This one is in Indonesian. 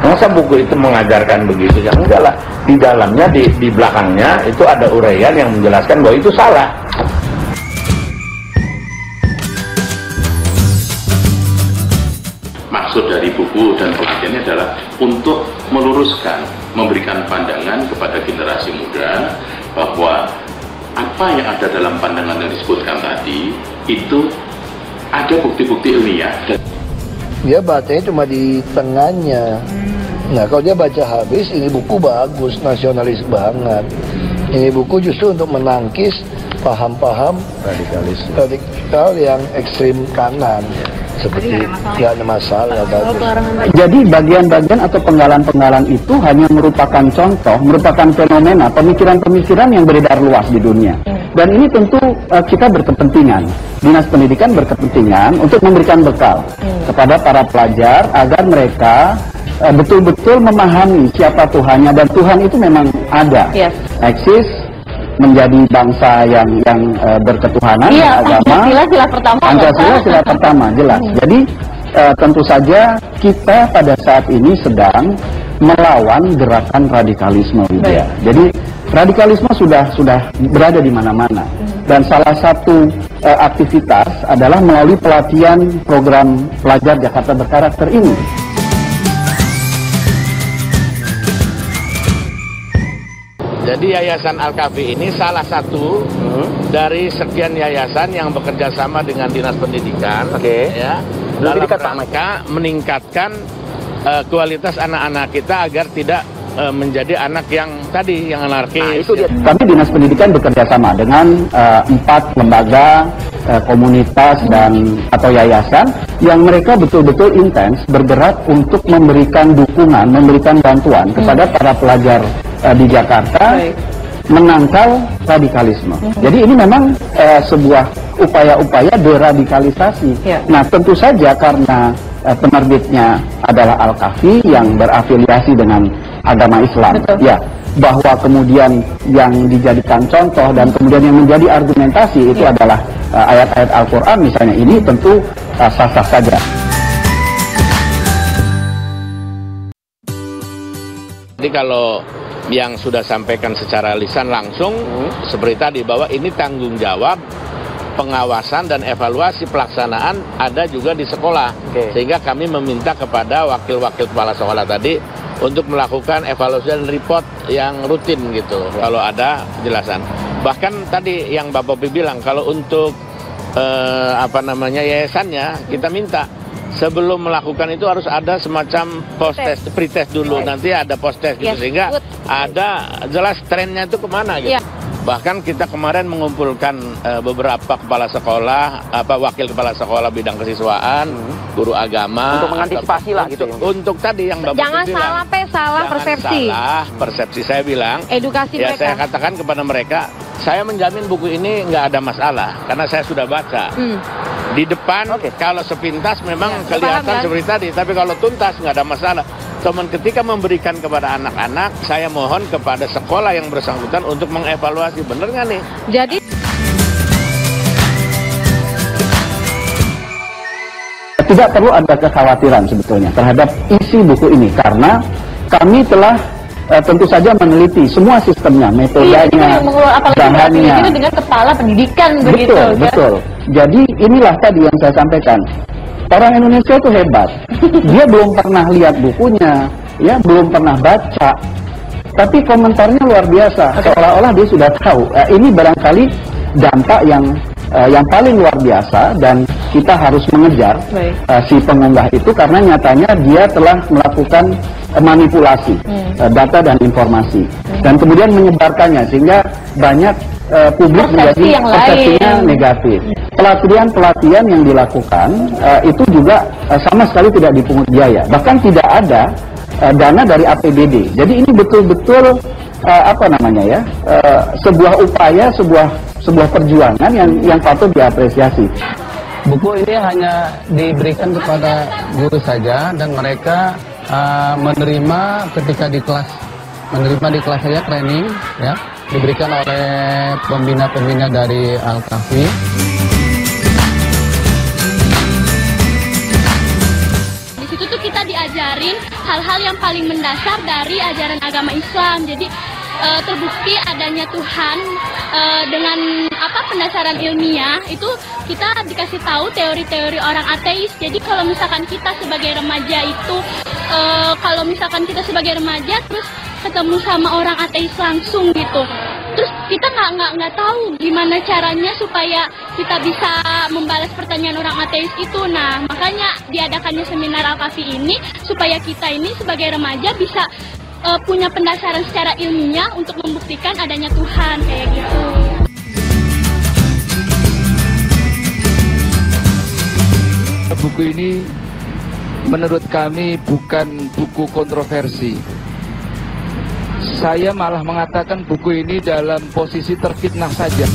Masa buku itu mengajarkan begitu? Ya enggak lah. Di dalamnya, di belakangnya itu ada uraian yang menjelaskan bahwa itu salah. Maksud dari buku dan pelatihannya adalah untuk meluruskan, memberikan pandangan kepada generasi muda bahwa apa yang ada dalam pandangan yang disebutkan tadi itu ada bukti-bukti ilmiah. Dia bacanya cuma di tengahnya. Nah, kalau dia baca habis, ini buku bagus, nasionalis banget. Ini buku justru untuk menangkis paham-paham radikal yang ekstrim kanan. Seperti nggak ada masalah. Jadi bagian-bagian atau penggalan-penggalan itu hanya merupakan contoh, merupakan fenomena pemikiran-pemikiran yang beredar luas di dunia. Dan ini tentu kita berkepentingan, Dinas Pendidikan berkepentingan untuk memberikan bekal kepada para pelajar agar mereka betul-betul memahami siapa Tuhannya, dan Tuhan itu memang ada, eksis, menjadi bangsa yang berketuhanan, agama. Pancasila sila pertama jelas. Jadi tentu saja kita pada saat ini sedang melawan gerakan radikalisme, gitu ya. Jadi radikalisme sudah berada di mana-mana, dan salah satu aktivitas adalah melalui pelatihan program pelajar Jakarta Berkarakter ini. Jadi Yayasan Al-Kafi ini salah satu dari sekian yayasan yang bekerja sama dengan Dinas Pendidikan, ya, dalam rangka meningkatkan kualitas anak-anak kita agar tidak menjadi anak yang tadi, yang anarkis. Kami Dinas Pendidikan bekerja sama dengan 4 lembaga, komunitas dan atau yayasan yang mereka betul-betul intens bergerak untuk memberikan dukungan, memberikan bantuan kepada para pelajar di Jakarta menangkal radikalisme. Jadi ini memang sebuah upaya-upaya deradikalisasi. Nah, tentu saja karena penerbitnya adalah Al-Kafi yang berafiliasi dengan agama Islam, ya, bahwa kemudian yang dijadikan contoh dan kemudian yang menjadi argumentasi itu adalah ayat-ayat Al-Quran misalnya, ini tentu sah-sah saja. Jadi kalau yang sudah sampaikan secara lisan langsung seperti tadi, bahwa ini tanggung jawab pengawasan dan evaluasi pelaksanaan ada juga di sekolah. Sehingga kami meminta kepada wakil-wakil kepala sekolah tadi untuk melakukan evaluasi dan report yang rutin gitu, kalau ada penjelasan. Bahkan tadi yang Bapak Bobi bilang, kalau untuk yayasannya kita minta sebelum melakukan itu harus ada semacam post-test, pre-test dulu, nanti ada post-test gitu, sehingga ada jelas trennya itu kemana gitu. Bahkan kita kemarin mengumpulkan beberapa kepala sekolah, wakil kepala sekolah bidang kesiswaan, guru agama, untuk mengantisipasi lah gitu. Untuk tadi yang Bapak jangan bilang, salah persepsi. Salah persepsi, saya bilang. Edukasi ya, mereka. saya katakan kepada mereka, saya menjamin buku ini nggak ada masalah karena saya sudah baca. Di depan kalau sepintas memang kelihatan seperti tadi, tapi kalau tuntas nggak ada masalah. Cuman ketika memberikan kepada anak-anak, saya mohon kepada sekolah yang bersangkutan untuk mengevaluasi, bener nggak nih? Jadi tidak perlu ada kekhawatiran sebetulnya terhadap isi buku ini, karena kami telah tentu saja meneliti semua sistemnya, metodenya, bahannya. Ini dengan kepala pendidikan begitu. Betul. Jadi inilah tadi yang saya sampaikan. Orang Indonesia itu hebat. Dia belum pernah lihat bukunya, ya, belum pernah baca. Tapi komentarnya luar biasa. Seolah-olah dia sudah tahu. Ini barangkali dampak yang paling luar biasa, dan kita harus mengejar si pengunggah itu, karena nyatanya dia telah melakukan manipulasi data dan informasi, dan kemudian menyebarkannya sehingga banyak publik menjadi persepsinya negatif. Pelatihan yang dilakukan itu juga sama sekali tidak dipungut biaya, bahkan tidak ada dana dari APBD. Jadi ini betul-betul sebuah upaya, sebuah perjuangan yang patut diapresiasi. Buku ini hanya diberikan kepada guru saja, dan mereka menerima ketika di kelas, saya training, ya, diberikan oleh pembina-pembina dari Al-Kafi. Di situ tuh kita diajarin ngajarin hal-hal yang paling mendasar dari ajaran agama Islam. Jadi terbukti adanya Tuhan dengan pendasaran ilmiah itu kita dikasih tahu teori-teori orang ateis. Jadi kalau misalkan kita sebagai remaja itu terus ketemu sama orang ateis langsung gitu, terus kita nggak tahu gimana caranya supaya kita bisa membalas pertanyaan orang ateis itu. Nah, makanya diadakannya seminar Al-Kafi ini supaya kita ini sebagai remaja bisa punya pendasaran secara ilmiah untuk membuktikan adanya Tuhan kayak gitu. Buku ini menurut kami bukan buku kontroversi. Saya malah mengatakan buku ini dalam posisi terfitnah saja.